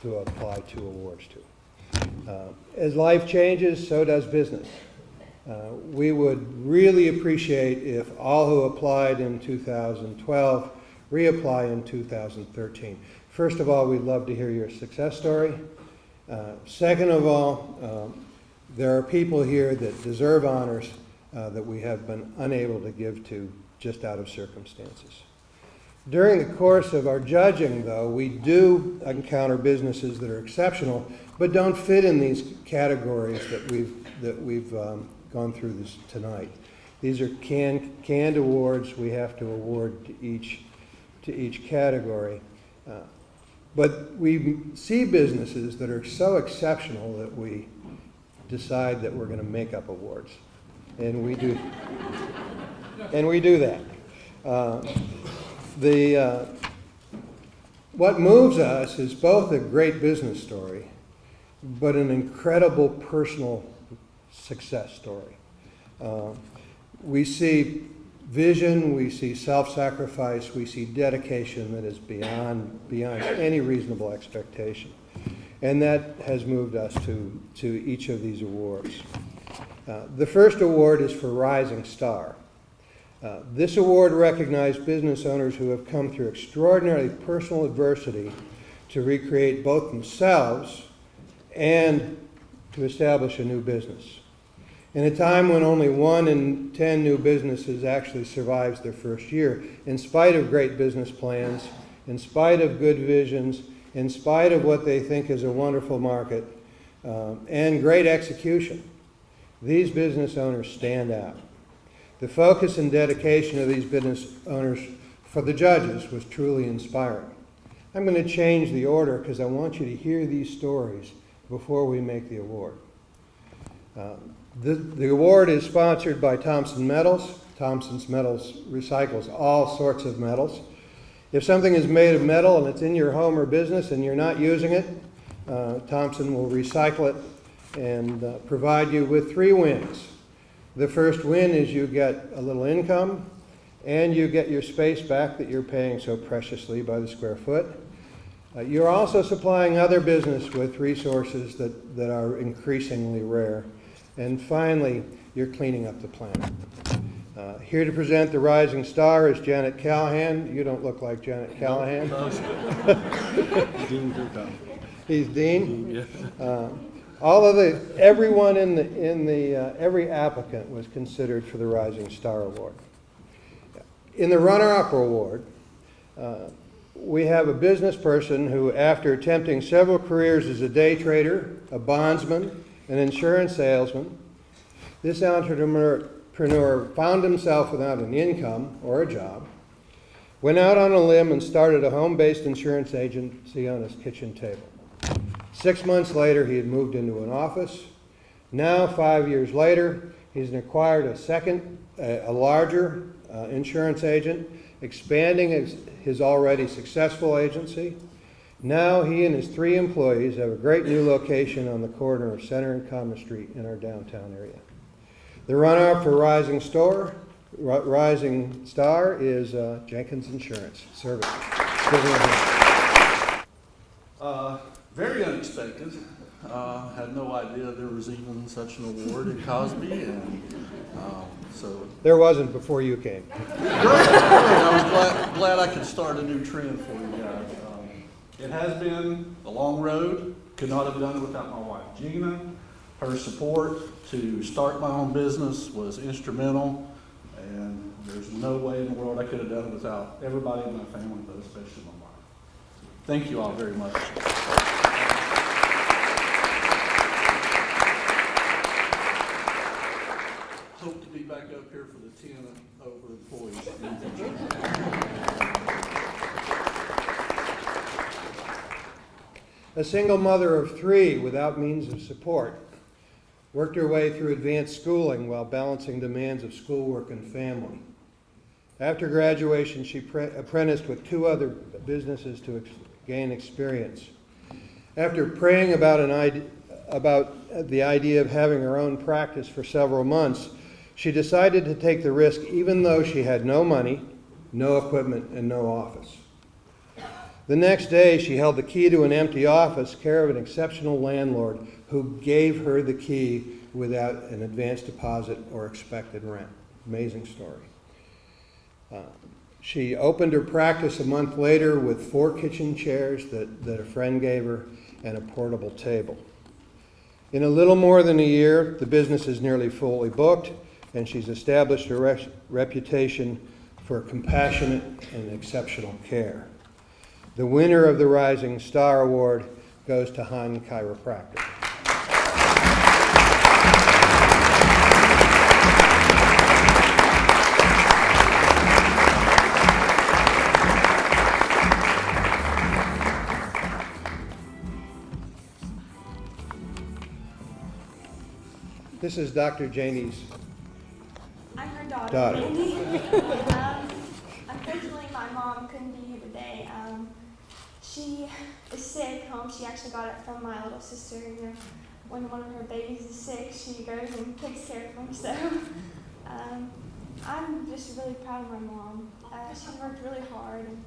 to apply to awards to. As life changes, so does business. We would really appreciate if all who applied in 2012 reapply in 2013. First of all, we'd love to hear your success story. Second of all, there are people here that deserve honors that we have been unable to give to just out of circumstances. During the course of our judging, though, we do encounter businesses that are exceptional, but don't fit in these categories that we've gone through this tonight. These are canned awards. We have to award to each category. But we see businesses that are so exceptional that we decide that we're going to make up awards, and we do that. What moves us is both a great business story, but an incredible personal success story. We see vision, we see self-sacrifice, we see dedication that is beyond any reasonable expectation. And that has moved us to each of these awards. The first award is for Rising Star. This award recognizes business owners who have come through extraordinary personal adversity to recreate both themselves and to establish a new business. In a time when only 1 in 10 new businesses actually survives their first year, in spite of great business plans, in spite of good visions, in spite of what they think is a wonderful market, and great execution, these business owners stand out. The focus and dedication of these business owners for the judges was truly inspiring. I'm going to change the order because I want you to hear these stories before we make the award. The award is sponsored by Thompson Metals. Thompson's Metals recycles all sorts of metals. If something is made of metal and it's in your home or business and you're not using it, Thompson will recycle it and provide you with 3 wins. The first win is you get a little income and you get your space back that you're paying so preciously by the square foot. You're also supplying other business with resources that are increasingly rare. And finally, you're cleaning up the planet. Here to present the Rising Star is Janet Callahan. You don't look like Janet Callahan. Dean Durkoff. He's Dean. Yeah. Everyone every applicant was considered for the Rising Star Award. In the runner-up award, we have a business person who, after attempting several careers as a day trader, a bondsman, an insurance salesman, this entrepreneur found himself without an income or a job, went out on a limb and started a home-based insurance agency on his kitchen table. 6 months later, he had moved into an office. Now, 5 years later, he's acquired a larger insurance agent, expanding his already successful agency. Now he and his 3 employees have a great new location on the corner of Center and Commerce Street in our downtown area. The runner-up for Rising Star is Jenkins Insurance Services. Very unexpected. Had no idea there was even such an award at KOSBE, and so there wasn't before you came. Great. I was glad I could start a new trend for you guys. It has been a long road. Could not have done it without my wife Gina. Her support to start my own business was instrumental, and there's no way in the world I could have done it without everybody in my family, but especially my wife. Thank you all very much. Hope to be back up here for the 10 over employees in the future. A single mother of 3 without means of support worked her way through advanced schooling while balancing demands of schoolwork and family. After graduation, she apprenticed with 2 other businesses to gain experience. After praying about the idea of having her own practice for several months, she decided to take the risk even though she had no money, no equipment, and no office. The next day, she held the key to an empty office, care of an exceptional landlord who gave her the key without an advance deposit or expected rent. Amazing story. She opened her practice a month later with 4 kitchen chairs that a friend gave her and a portable table. In a little more than a year, the business is nearly fully booked, and she's established a reputation for compassionate and exceptional care. The winner of the Rising Star Award goes to Han Chiropractic. This is Dr. Janie's I'm her daughter. daughter. Unfortunately, my mom couldn't be here today. She is sick home. She actually got it from my little sister. You know, when one of her babies is sick, she goes and takes care of them. So I'm just really proud of my mom. She worked really hard, and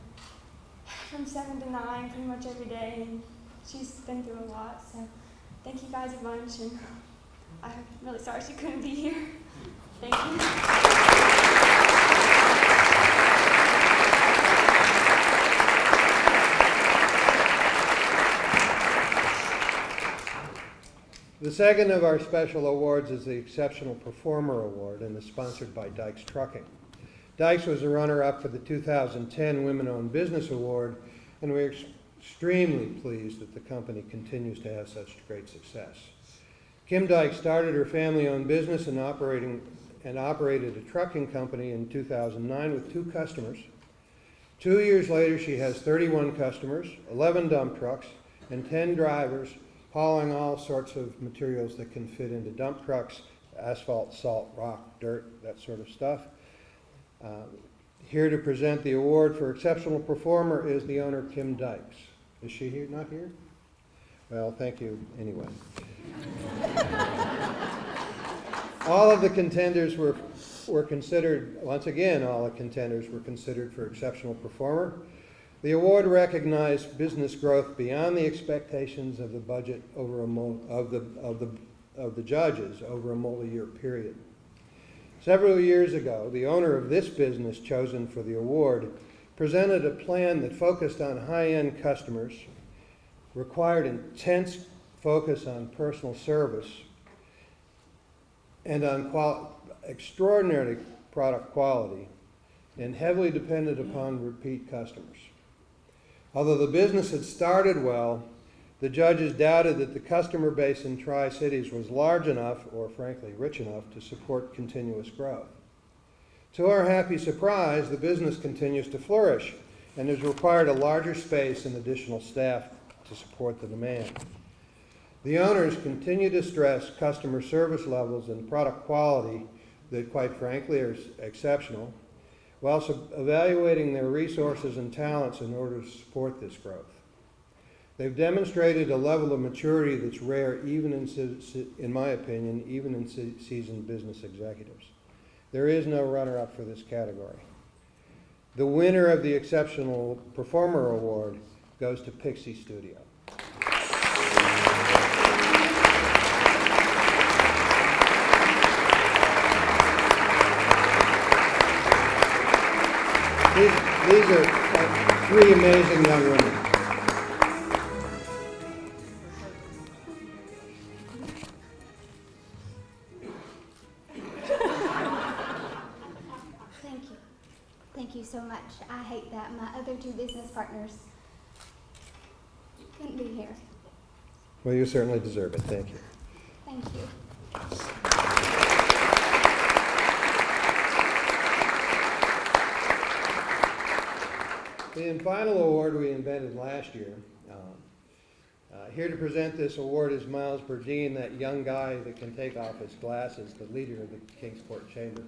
from 7 to 9, pretty much every day, and she's been through a lot. So thank you guys a bunch, and I'm really sorry she couldn't be here. Thank you. The second of our special awards is the Exceptional Performer Award and is sponsored by Dykes Trucking. Dykes was a runner-up for the 2010 Women-Owned Business Award, and we're extremely pleased that the company continues to have such great success. Kim Dykes started her family-owned business and operated a trucking company in 2009 with 2 customers. 2 years later, she has 31 customers, 11 dump trucks, and 10 drivers hauling all sorts of materials that can fit into dump trucks: asphalt, salt, rock, dirt, that sort of stuff. Here to present the award for Exceptional Performer is the owner, Kim Dykes. Is she here? Not here? Well, thank you anyway. All of the contenders were considered, once again, all the contenders were considered for Exceptional Performer. The award recognized business growth beyond the expectations of the budget over of the judges over a multi-year period. Several years ago, the owner of this business chosen for the award presented a plan that focused on high-end customers, required intense focus on personal service, and on extraordinary product quality, and heavily depended upon repeat customers. Although the business had started well, the judges doubted that the customer base in Tri-Cities was large enough, or frankly rich enough, to support continuous growth. To our happy surprise, the business continues to flourish and has required a larger space and additional staff to support the demand. The owners continue to stress customer service levels and product quality that, quite frankly, are exceptional, whilst evaluating their resources and talents in order to support this growth. They've demonstrated a level of maturity that's rare, even in my opinion, even in seasoned business executives. There is no runner-up for this category. The winner of the Exceptional Performer Award goes to Pixie Studio. These are 3 amazing young women. Thank you. Thank you so much. I hate that my other 2 business partners couldn't be here. Well, you certainly deserve it. Thank you. Thank you. The final award we invented last year. Here to present this award is Miles Burdine, that young guy that can take off his glasses, the leader of the Kingsport Chamber.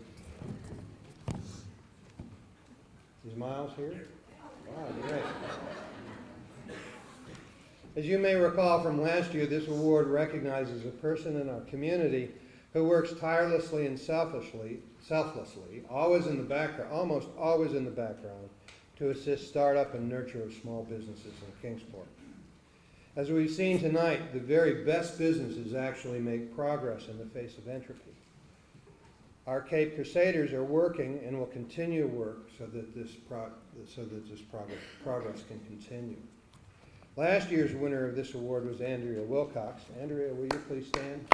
Is Miles here? Wow, great. As you may recall from last year, this award recognizes a person in our community who works tirelessly and selflessly, always in the background, almost always in the background, to assist startup and nurture of small businesses in Kingsport. As we've seen tonight, the very best businesses actually make progress in the face of entropy. Our Cape Crusaders are working and will continue to work so that this progress can continue. Last year's winner of this award was Andrea Wilcox. Andrea, will you please stand?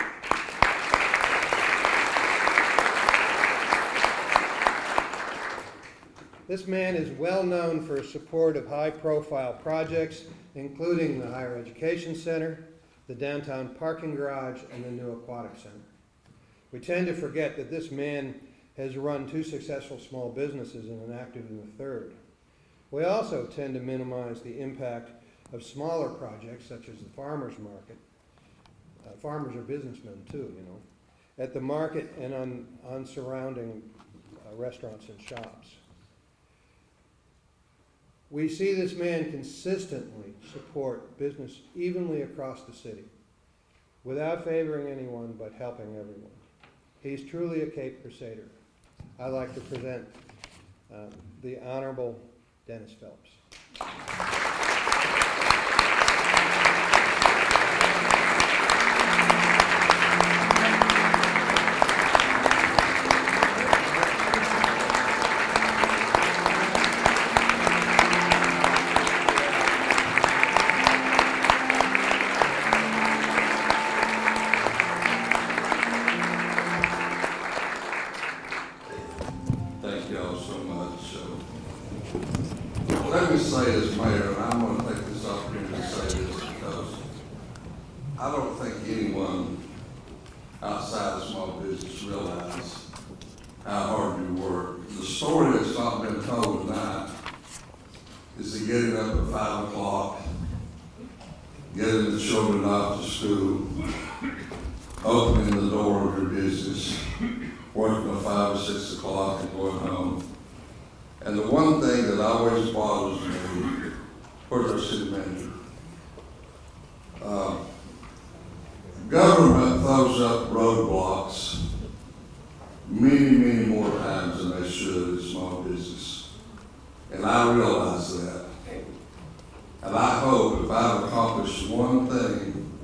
This man is well known for his support of high-profile projects, including the Higher Education Center, the downtown parking garage, and the new aquatic center. We tend to forget that this man has run 2 successful small businesses and an active in the third. We also tend to minimize the impact of smaller projects such as the farmers market. Farmers are businessmen too, you know, at the market and on surrounding restaurants and shops. We see this man consistently support business evenly across the city, without favoring anyone but helping everyone. He's truly a Cape Crusader. I'd like to present the Honorable Dennis Phelps. Thank you all so much. Let me say as mayor, and I'm going to take this opportunity to say this because I don't think anyone outside of small business realizes how hard you work. The story that's not been told tonight is the getting up at 5 o'clock, getting the children off to school, opening the door of your business, working till 5 or 6 o'clock and going home. And the one thing that always bothers me, where's our city manager? Government throws up roadblocks many, many more times than they should in small business. And I realize that. And I hope if I've accomplished one thing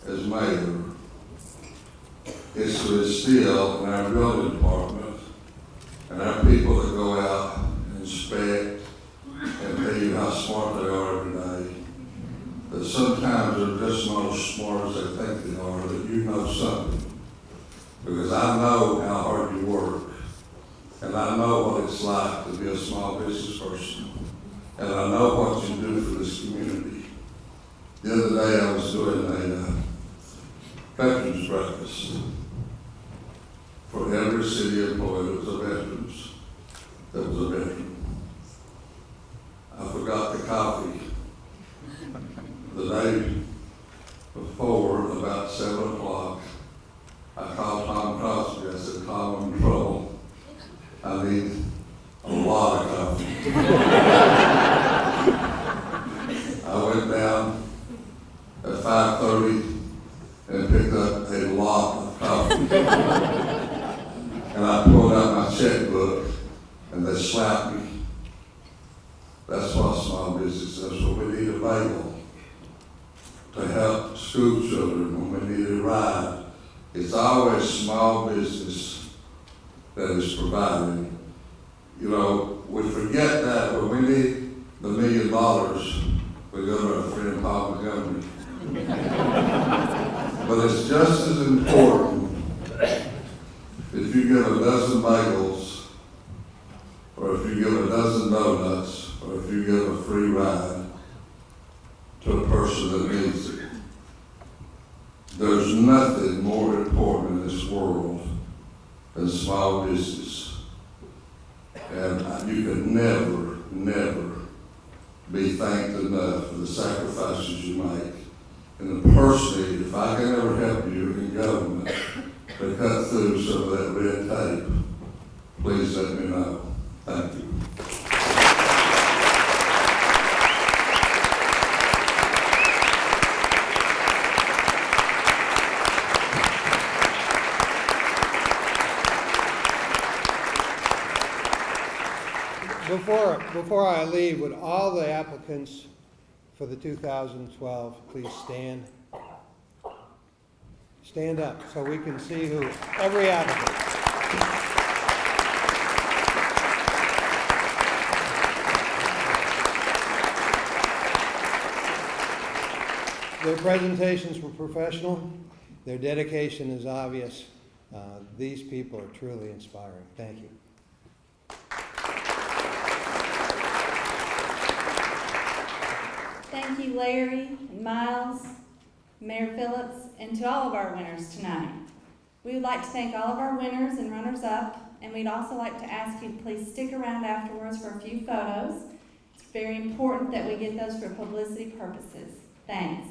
as mayor, it's to instill in our building department and our people that go out and inspect and tell you how smart they are every day, that sometimes they're just not as smart as they think they are, that you know something. Because I know how hard you work, and I know what it's like to be a small business person, and I know what you do for this community. The other day I was doing a veterans breakfast for every city employee that was a veteran. I forgot the coffee. The day before, about 7 o'clock, I called Tom KOSBE. I said, Tom, I'm in trouble. I need a lot of coffee. I went down at 5:30 and picked up a lot of coffee. And I pulled out my checkbook and they slapped me. That's what small business is. That's what we need a bagel to help school children when we need a ride. It's always small business that is providing. You know, we forget that when we need the $1 million, we go to our friend Paul Montgomery. But it's just as important if you give a dozen bagels, or if you give a dozen donuts, or if you give a free ride to a person that needs it. There's nothing more important in this world than small business. And you can never, never be thanked enough for the sacrifices you make. And personally, if I can ever help you in government to cut through some of that red tape, please let me know. Thank you. Before I leave, would all the applicants for the 2012 please stand? Stand up so we can see who, every applicant. Their presentations were professional. Their dedication is obvious. These people are truly inspiring. Thank you. Thank you, Larry, and Miles, Mayor Phillips, and to all of our winners tonight. We would like to thank all of our winners and runners-up, and we'd also like to ask you to please stick around afterwards for a few photos. It's very important that we get those for publicity purposes. Thanks.